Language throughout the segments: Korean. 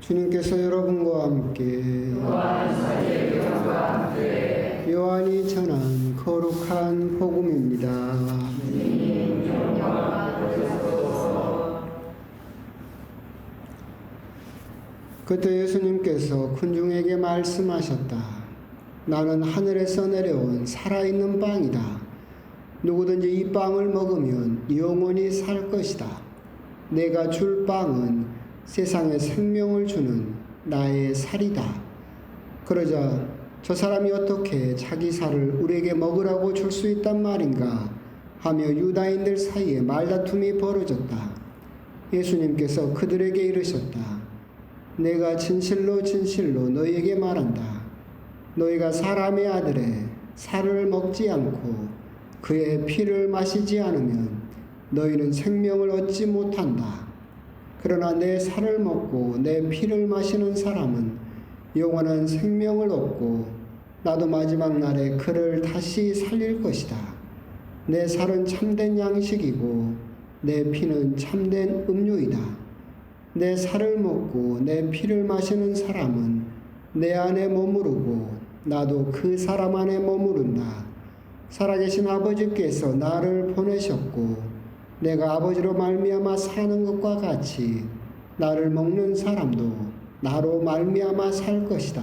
주님께서 여러분과 함께 요한이 전한 거룩한 복음입니다. 그때 예수님께서 군중에게 말씀하셨다. 나는 하늘에서 내려온 살아있는 빵이다. 누구든지 이 빵을 먹으면 영원히 살 것이다. 내가 줄 빵은 세상에 생명을 주는 나의 살이다. 그러자 저 사람이 어떻게 자기 살을 우리에게 먹으라고 줄 수 있단 말인가 하며 유다인들 사이에 말다툼이 벌어졌다. 예수님께서 그들에게 이르셨다. 내가 진실로 진실로 너희에게 말한다. 너희가 사람의 아들의 살을 먹지 않고 그의 피를 마시지 않으면 너희는 생명을 얻지 못한다. 그러나 내 살을 먹고 내 피를 마시는 사람은 영원한 생명을 얻고 나도 마지막 날에 그를 다시 살릴 것이다. 내 살은 참된 양식이고 내 피는 참된 음료이다. 내 살을 먹고 내 피를 마시는 사람은 내 안에 머무르고 나도 그 사람 안에 머무른다. 살아계신 아버지께서 나를 보내셨고 내가 아버지로 말미암아 사는 것과 같이 나를 먹는 사람도 나로 말미암아 살 것이다.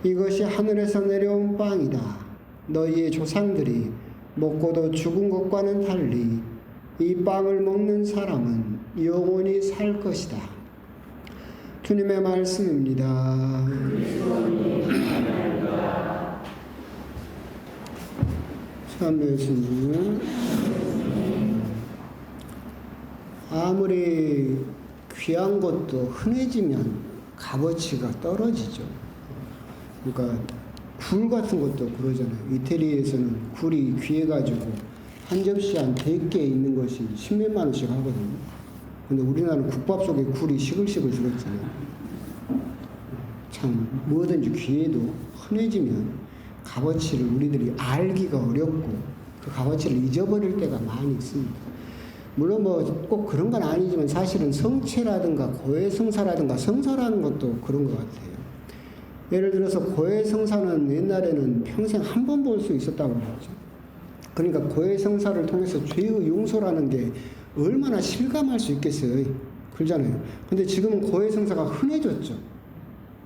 이것이 하늘에서 내려온 빵이다. 너희의 조상들이 먹고도 죽은 것과는 달리 이 빵을 먹는 사람은 영원히 살 것이다. 주님의 말씀입니다. 참여 예수님. 아무리 귀한 것도 흔해지면 값어치가 떨어지죠. 그러니까 굴 같은 것도 그러잖아요. 이태리에서는 굴이 귀해가지고 한 접시 한 100개 있는 것이 10몇만 원씩 하거든요. 근데 우리나라는 국밥 속에 굴이 시글시글 들었잖아요. 참 뭐든지 귀해도 흔해지면 값어치를 우리들이 알기가 어렵고 그 값어치를 잊어버릴 때가 많이 있습니다. 물론 뭐 꼭 그런 건 아니지만 사실은 성체라든가 고해성사라든가 성사라는 것도 그런 것 같아요. 예를 들어서 고해성사는 옛날에는 평생 한 번 볼 수 있었다고 그러죠. 그러니까 고해성사를 통해서 죄의 용서라는 게 얼마나 실감할 수 있겠어요. 그러잖아요. 근데 지금은 고해성사가 흔해졌죠.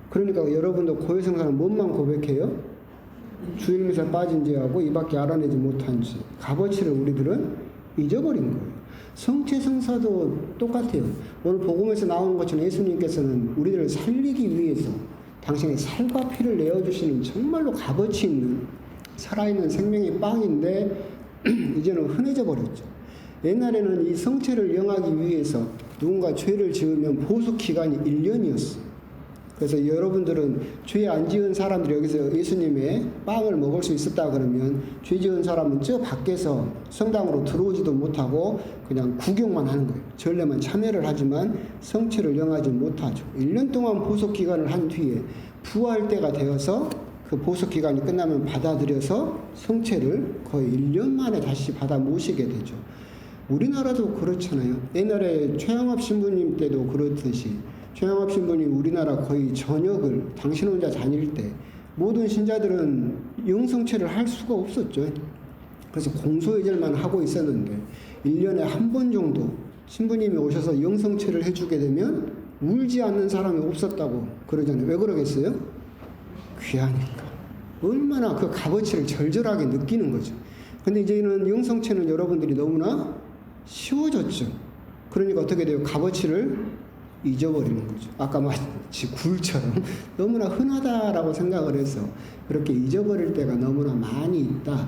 그러니까 여러분도 고해성사는 뭔만 고백해요? 주일미사 빠진 죄하고 이밖에 알아내지 못한 죄. 값어치를 우리들은 잊어버린 거예요. 성체성사도 똑같아요. 오늘 복음에서 나오는 것처럼 예수님께서는 우리들을 살리기 위해서 당신의 살과 피를 내어주시는 정말로 값어치 있는 살아있는 생명의 빵인데 이제는 흔해져 버렸죠. 옛날에는 이 성체를 영하기 위해서 누군가 죄를 지으면 보수기간이 1년이었어요. 그래서 여러분들은 죄 안 지은 사람들이 여기서 예수님의 빵을 먹을 수 있었다 그러면 죄 지은 사람은 저 밖에서 성당으로 들어오지도 못하고 그냥 구경만 하는 거예요. 전례만 참여를 하지만 성체를 영하지 못하죠. 1년 동안 보석기간을 한 뒤에 부활 때가 되어서 그 보석기간이 끝나면 받아들여서 성체를 거의 1년 만에 다시 받아 모시게 되죠. 우리나라도 그렇잖아요. 옛날에 최영합 신부님 때도 그렇듯이 최영합 신부님 우리나라 거의 전역을 당신 혼자 다닐 때 모든 신자들은 영성체를 할 수가 없었죠. 그래서 공소예절만 하고 있었는데 1년에 한 번 정도 신부님이 오셔서 영성체를 해주게 되면 울지 않는 사람이 없었다고 그러잖아요. 왜 그러겠어요? 귀하니까. 얼마나 그 값어치를 절절하게 느끼는 거죠. 근데 이제는 영성체는 여러분들이 너무나 쉬워졌죠. 그러니까 어떻게 돼요? 값어치를 잊어버리는 거죠. 아까 마치 굴처럼 너무나 흔하다라고 생각을 해서 그렇게 잊어버릴 때가 너무나 많이 있다.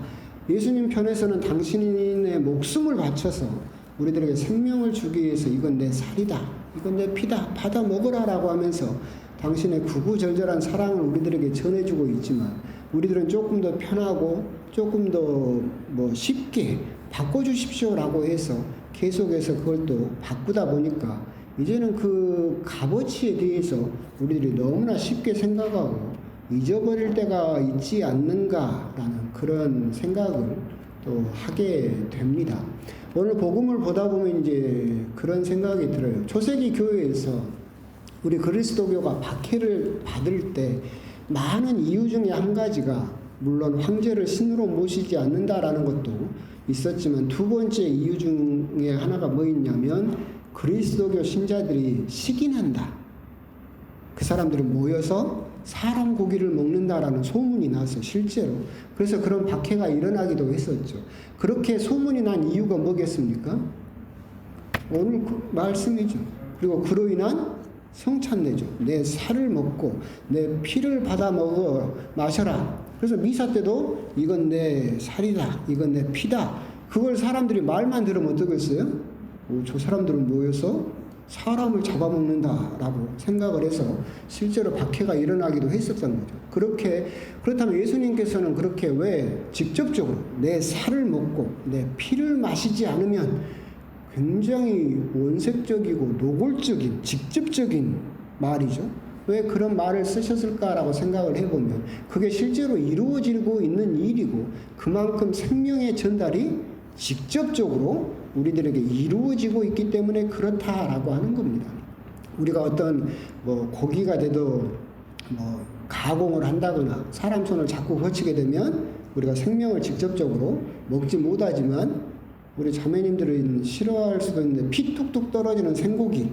예수님 편에서는 당신의 목숨을 바쳐서 우리들에게 생명을 주기 위해서 이건 내 살이다. 이건 내 피다. 받아 먹으라라고 하면서 당신의 구구절절한 사랑을 우리들에게 전해주고 있지만 우리들은 조금 더 편하고 조금 더 쉽게 바꿔주십시오라고 해서 계속해서 그걸 또 바꾸다 보니까 이제는 그 값어치에 대해서 우리들이 너무나 쉽게 생각하고 잊어버릴 때가 있지 않는가라는 그런 생각을 또 하게 됩니다. 오늘 복음을 보다 보면 이제 그런 생각이 들어요. 초세기 교회에서 우리 그리스도교가 박해를 받을 때 많은 이유 중에 한 가지가 물론 황제를 신으로 모시지 않는다라는 것도 있었지만 두 번째 이유 중에 하나가 뭐였냐면 그리스도교 신자들이 시기난다. 그 사람들이 모여서 사람 고기를 먹는다라는 소문이 나서 실제로 그래서 그런 박해가 일어나기도 했었죠. 그렇게 소문이 난 이유가 뭐겠습니까? 오늘 그 말씀이죠. 그리고 그로 인한 성찬례죠. 내 살을 먹고 내 피를 받아 먹어 마셔라. 그래서 미사 때도 이건 내 살이다. 이건 내 피다. 그걸 사람들이 말만 들으면 어떻겠어요? 저 사람들은 모여서 사람을 잡아먹는다라고 생각을 해서 실제로 박해가 일어나기도 했었던 거죠. 그렇다면 예수님께서는 그렇게 왜 직접적으로 내 살을 먹고 내 피를 마시지 않으면 굉장히 원색적이고 노골적인 직접적인 말이죠. 왜 그런 말을 쓰셨을까라고 생각을 해보면 그게 실제로 이루어지고 있는 일이고 그만큼 생명의 전달이 직접적으로 우리들에게 이루어지고 있기 때문에 그렇다라고 하는 겁니다. 우리가 어떤 고기가 돼도 가공을 한다거나 사람 손을 자꾸 거치게 되면 우리가 생명을 직접적으로 먹지 못하지만 우리 자매님들은 싫어할 수도 있는데 피 툭툭 떨어지는 생고기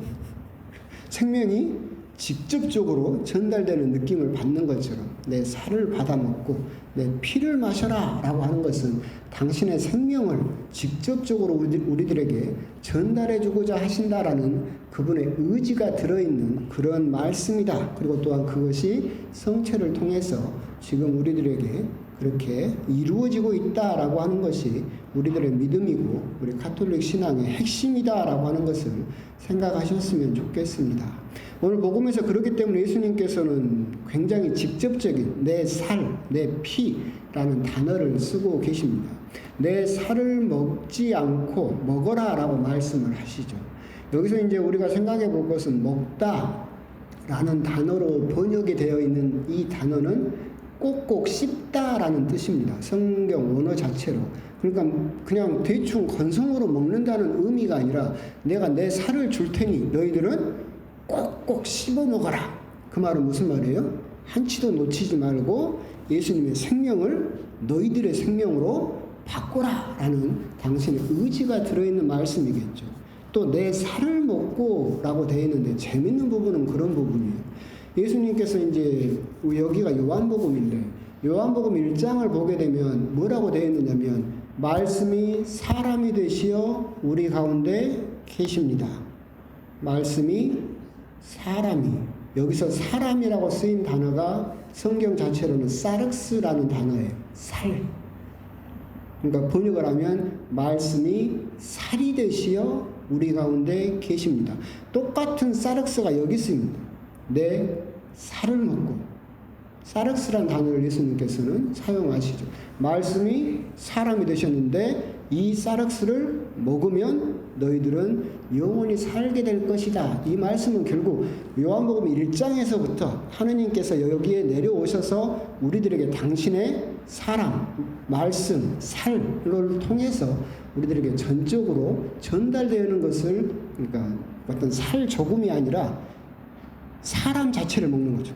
생명이 직접적으로 전달되는 느낌을 받는 것처럼 내 살을 받아먹고 내 피를 마셔라 라고 하는 것은 당신의 생명을 직접적으로 우리들에게 전달해 주고자 하신다라는 그분의 의지가 들어있는 그런 말씀이다. 그리고 또한 그것이 성체를 통해서 지금 우리들에게 그렇게 이루어지고 있다라고 하는 것이 우리들의 믿음이고 우리 가톨릭 신앙의 핵심이다라고 하는 것을 생각하셨으면 좋겠습니다. 오늘 복음에서 그렇기 때문에 예수님께서는 굉장히 직접적인 내 살, 내 피라는 단어를 쓰고 계십니다. 내 살을 먹지 않고 먹어라라고 말씀을 하시죠. 여기서 이제 우리가 생각해 볼 것은 먹다라는 단어로 번역이 되어 있는 이 단어는 꼭꼭 씹다라는 뜻입니다. 성경 원어 자체로. 그러니까 그냥 대충 건성으로 먹는다는 의미가 아니라 내가 내 살을 줄 테니 너희들은 꼭꼭 씹어 먹어라. 그 말은 무슨 말이에요? 한치도 놓치지 말고 예수님의 생명을 너희들의 생명으로 바꾸라라는 당신의 의지가 들어있는 말씀이겠죠. 또 내 살을 먹고 라고 되어 있는데 재밌는 부분은 그런 부분이에요. 예수님께서 이제 여기가 요한복음인데 요한복음 1장을 보게 되면 뭐라고 되어 있느냐면 말씀이 사람이 되시어 우리 가운데 계십니다. 말씀이 사람이 여기서 사람이라고 쓰인 단어가 성경 자체로는 사륵스라는 단어예요. 살. 그러니까 번역을 하면 말씀이 살이 되시어 우리 가운데 계십니다. 똑같은 사륵스가 여기 있습니다. 내 살을 먹고 사륵스란 단어를 예수님께서는 사용하시죠. 말씀이 사람이 되셨는데 이 사륵스를 먹으면 너희들은 영원히 살게 될 것이다. 이 말씀은 결국 요한복음 1장에서부터 하느님께서 여기에 내려오셔서 우리들에게 당신의 사람, 말씀, 살을 통해서 우리들에게 전적으로 전달되는 것을 그러니까 어떤 살 조금이 아니라 사람 자체를 먹는 거죠.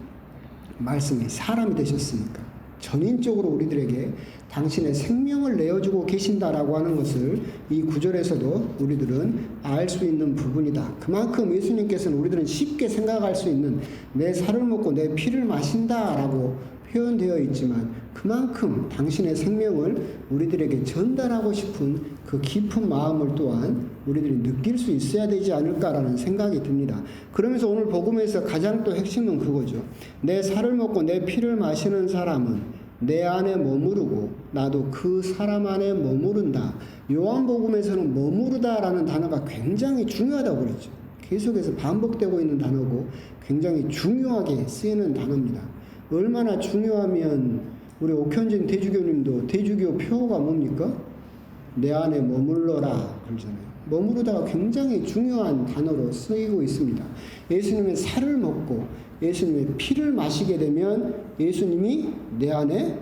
말씀이 사람이 되셨으니까 전인적으로 우리들에게 당신의 생명을 내어주고 계신다라고 하는 것을 이 구절에서도 우리들은 알 수 있는 부분이다. 그만큼 예수님께서는 우리들은 쉽게 생각할 수 있는 내 살을 먹고 내 피를 마신다라고 표현되어 있지만 그만큼 당신의 생명을 우리들에게 전달하고 싶은 그 깊은 마음을 또한 우리들이 느낄 수 있어야 되지 않을까라는 생각이 듭니다. 그러면서 오늘 복음에서 가장 또 핵심은 그거죠. 내 살을 먹고 내 피를 마시는 사람은 내 안에 머무르고 나도 그 사람 안에 머무른다. 요한복음에서는 머무르다라는 단어가 굉장히 중요하다고 그랬죠. 계속해서 반복되고 있는 단어고 굉장히 중요하게 쓰이는 단어입니다. 얼마나 중요하면 우리 옥현진 대주교님도 대주교 표어가 뭡니까? 내 안에 머물러라 그러잖아요. 머무르다가 굉장히 중요한 단어로 쓰이고 있습니다. 예수님의 살을 먹고 예수님의 피를 마시게 되면 예수님이 내 안에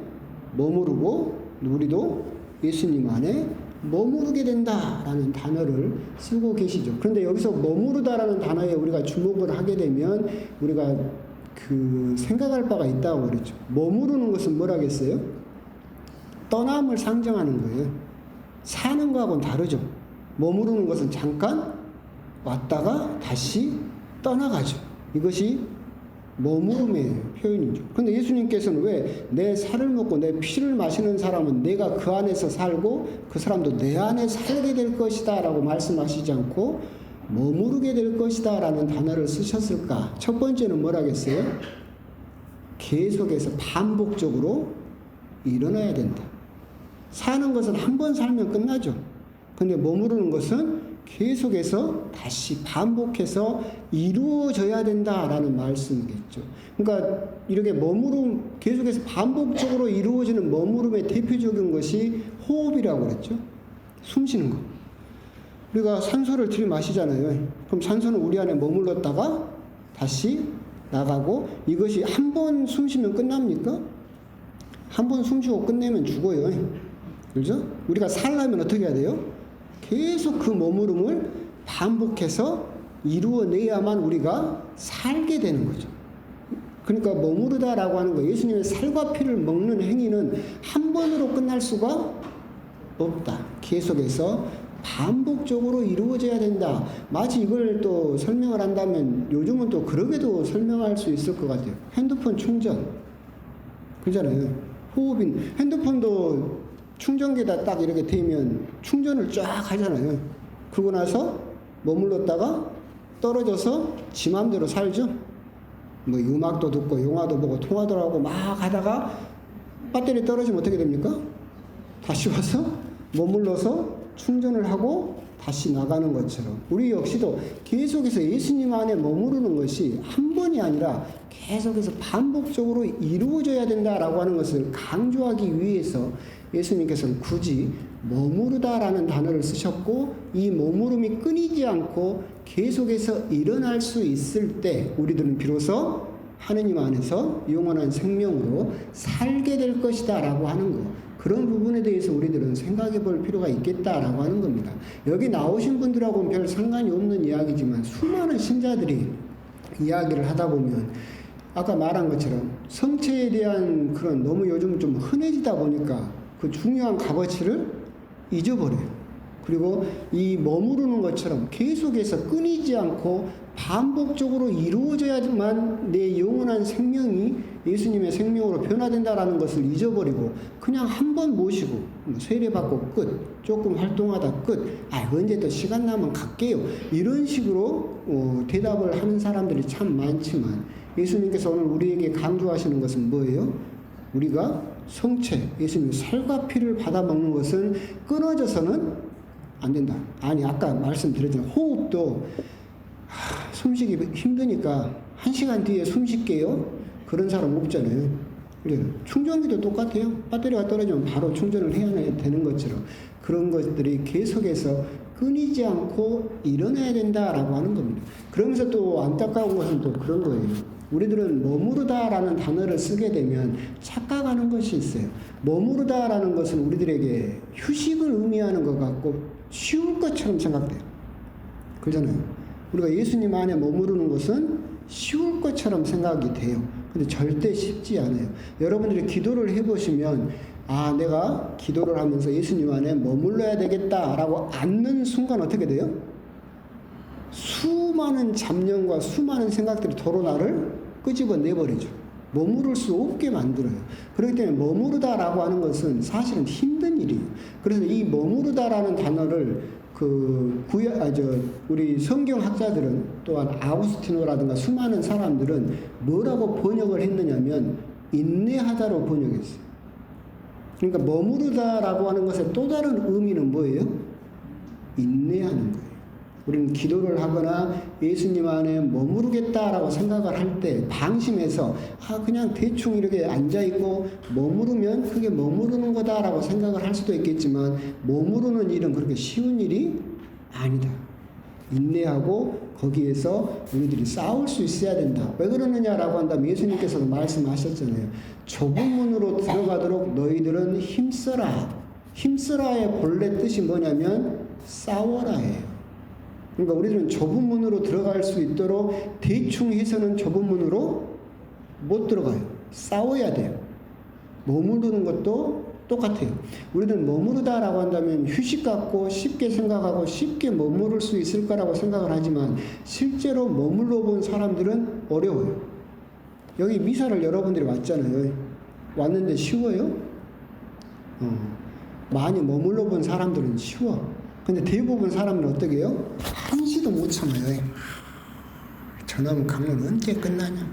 머무르고 우리도 예수님 안에 머무르게 된다라는 단어를 쓰고 계시죠. 그런데 여기서 머무르다라는 단어에 우리가 주목을 하게 되면 우리가 그 생각할 바가 있다고 그랬죠. 머무르는 것은 뭐라겠어요? 떠남을 상정하는 거예요. 사는 거하고는 다르죠. 머무르는 것은 잠깐 왔다가 다시 떠나가죠. 이것이 머무름의 표현이죠. 근데 예수님께서는 왜 내 살을 먹고 내 피를 마시는 사람은 내가 그 안에서 살고 그 사람도 내 안에 살게 될 것이다 라고 말씀하시지 않고 머무르게 될 것이다 라는 단어를 쓰셨을까? 첫 번째는 뭐라겠어요? 계속해서 반복적으로 일어나야 된다. 사는 것은 한 번 살면 끝나죠. 근데 머무르는 것은 계속해서 다시 반복해서 이루어져야 된다라는 말씀이겠죠. 그러니까 이렇게 계속해서 반복적으로 이루어지는 머무름의 대표적인 것이 호흡이라고 그랬죠. 숨 쉬는 거. 우리가 산소를 들이마시잖아요. 그럼 산소는 우리 안에 머물렀다가 다시 나가고 이것이 한 번 숨 쉬면 끝납니까? 한 번 숨 쉬고 끝내면 죽어요. 그렇죠? 우리가 살려면 어떻게 해야 돼요? 계속 그 머무름을 반복해서 이루어내야만 우리가 살게 되는 거죠. 그러니까 머무르다라고 하는 거, 예수님의 살과 피를 먹는 행위는 한 번으로 끝날 수가 없다. 계속해서 반복적으로 이루어져야 된다. 마치 이걸 또 설명을 한다면 요즘은 또 그러게도 설명할 수 있을 것 같아요. 핸드폰 충전. 그러잖아요. 호흡인, 핸드폰도 충전기에다 딱 이렇게 대면 충전을 쫙 하잖아요. 그러고 나서 머물렀다가 떨어져서 지 맘대로 살죠. 뭐 음악도 듣고 영화도 보고 통화도 하고 막 하다가 배터리 떨어지면 어떻게 됩니까? 다시 와서 머물러서 충전을 하고 다시 나가는 것처럼 우리 역시도 계속해서 예수님 안에 머무르는 것이 한 번이 아니라 계속해서 반복적으로 이루어져야 된다라고 하는 것을 강조하기 위해서 예수님께서는 굳이 머무르다라는 단어를 쓰셨고 이 머무름이 끊이지 않고 계속해서 일어날 수 있을 때 우리들은 비로소 하느님 안에서 영원한 생명으로 살게 될 것이다 라고 하는 거, 그런 부분에 대해서 우리들은 생각해 볼 필요가 있겠다라고 하는 겁니다. 여기 나오신 분들하고는 별 상관이 없는 이야기지만 수많은 신자들이 이야기를 하다 보면 아까 말한 것처럼 성체에 대한 그런 너무 요즘 좀 흔해지다 보니까 그 중요한 값어치를 잊어버려요. 그리고 이 머무르는 것처럼 계속해서 끊이지 않고 반복적으로 이루어져야만 내 영원한 생명이 예수님의 생명으로 변화된다라는 것을 잊어버리고 그냥 한 번 모시고 세례받고 끝, 조금 활동하다 끝, 언제 또 시간 나면 갈게요, 이런 식으로 대답을 하는 사람들이 참 많지만 예수님께서 오늘 우리에게 강조하시는 것은 뭐예요? 우리가 성체, 예수님의 살과 피를 받아 먹는 것은 끊어져서는 안 된다. 아니, 아까 말씀드렸잖아요. 호흡도 숨쉬기 힘드니까 1시간 뒤에 숨 쉴게요. 그런 사람 없잖아요. 그래요. 충전기도 똑같아요. 배터리가 떨어지면 바로 충전을 해야 되는 것처럼 그런 것들이 계속해서 끊이지 않고 일어나야 된다라고 하는 겁니다. 그러면서 또 안타까운 것은 또 그런 거예요. 우리들은 머무르다라는 단어를 쓰게 되면 착각하는 것이 있어요. 머무르다라는 것은 우리들에게 휴식을 의미하는 것 같고 쉬울 것처럼 생각돼요. 그러잖아요. 우리가 예수님 안에 머무르는 것은 쉬울 것처럼 생각이 돼요. 근데 절대 쉽지 않아요. 여러분들이 기도를 해보시면 내가 기도를 하면서 예수님 안에 머물러야 되겠다라고 앉는 순간 어떻게 돼요? 수많은 잡념과 수많은 생각들이 도로 나를 끄집어 내버리죠. 머무를 수 없게 만들어요. 그렇기 때문에 머무르다라고 하는 것은 사실은 힘든 일이에요. 그래서 이 머무르다라는 단어를 우리 성경학자들은 또한 아우구스티노라든가 수많은 사람들은 뭐라고 번역을 했느냐면 인내하다로 번역했어요. 그러니까 머무르다라고 하는 것의 또 다른 의미는 뭐예요? 인내하는 거예요. 우리는 기도를 하거나 예수님 안에 머무르겠다라고 생각을 할 때 방심해서 그냥 대충 이렇게 앉아있고 머무르면 그게 머무르는 거다라고 생각을 할 수도 있겠지만 머무르는 일은 그렇게 쉬운 일이 아니다. 인내하고 거기에서 우리들이 싸울 수 있어야 된다. 왜 그러느냐라고 한다면 예수님께서도 말씀하셨잖아요. 좁은 문으로 들어가도록 너희들은 힘써라. 힘쓰라의 본래 뜻이 뭐냐면 싸워라예요. 그러니까 우리들은 좁은 문으로 들어갈 수 있도록 대충 해서는 좁은 문으로 못 들어가요. 싸워야 돼요. 머무르는 것도 똑같아요. 우리들은 머무르다라고 한다면 휴식 같고 쉽게 생각하고 쉽게 머무를 수 있을 거라고 생각을 하지만 실제로 머물러 본 사람들은 어려워요. 여기 미사를 여러분들이 왔잖아요. 왔는데 쉬워요? 많이 머물러 본 사람들은 쉬워. 근데 대부분 사람은 어떻게 해요? 한시도 못 참아요. 저놈 강론 언제 끝나냐?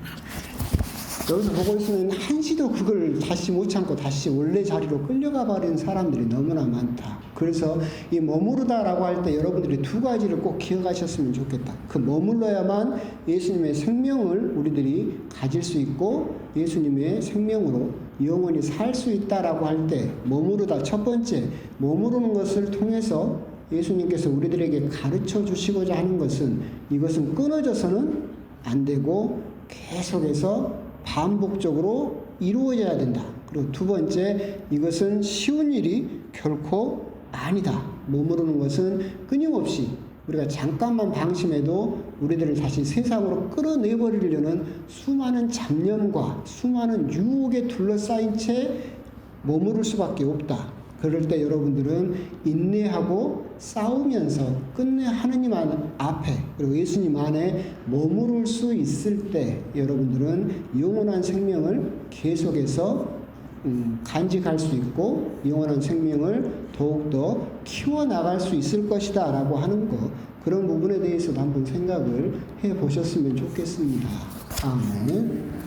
여기서 보고 있으면 한시도 그걸 다시 못 참고 다시 원래 자리로 끌려가 버린 사람들이 너무나 많다. 그래서 이 머무르다라고 할 때 여러분들이 두 가지를 꼭 기억하셨으면 좋겠다. 그 머물러야만 예수님의 생명을 우리들이 가질 수 있고 예수님의 생명으로 영원히 살 수 있다라고 할 때 머무르다 첫 번째 머무르는 것을 통해서 예수님께서 우리들에게 가르쳐 주시고자 하는 것은 이것은 끊어져서는 안 되고 계속해서 반복적으로 이루어져야 된다. 그리고 두 번째, 이것은 쉬운 일이 결코 아니다. 머무르는 것은 끊임없이 우리가 잠깐만 방심해도 우리들을 다시 세상으로 끌어내버리려는 수많은 잡념과 수많은 유혹에 둘러싸인 채 머무를 수밖에 없다. 그럴 때 여러분들은 인내하고 싸우면서 끝내 하느님 앞에 그리고 예수님 안에 머무를 수 있을 때 여러분들은 영원한 생명을 계속해서 간직할 수 있고 영원한 생명을 더욱더 키워나갈 수 있을 것이다 라고 하는 것, 그런 부분에 대해서도 한번 생각을 해보셨으면 좋겠습니다. 아멘.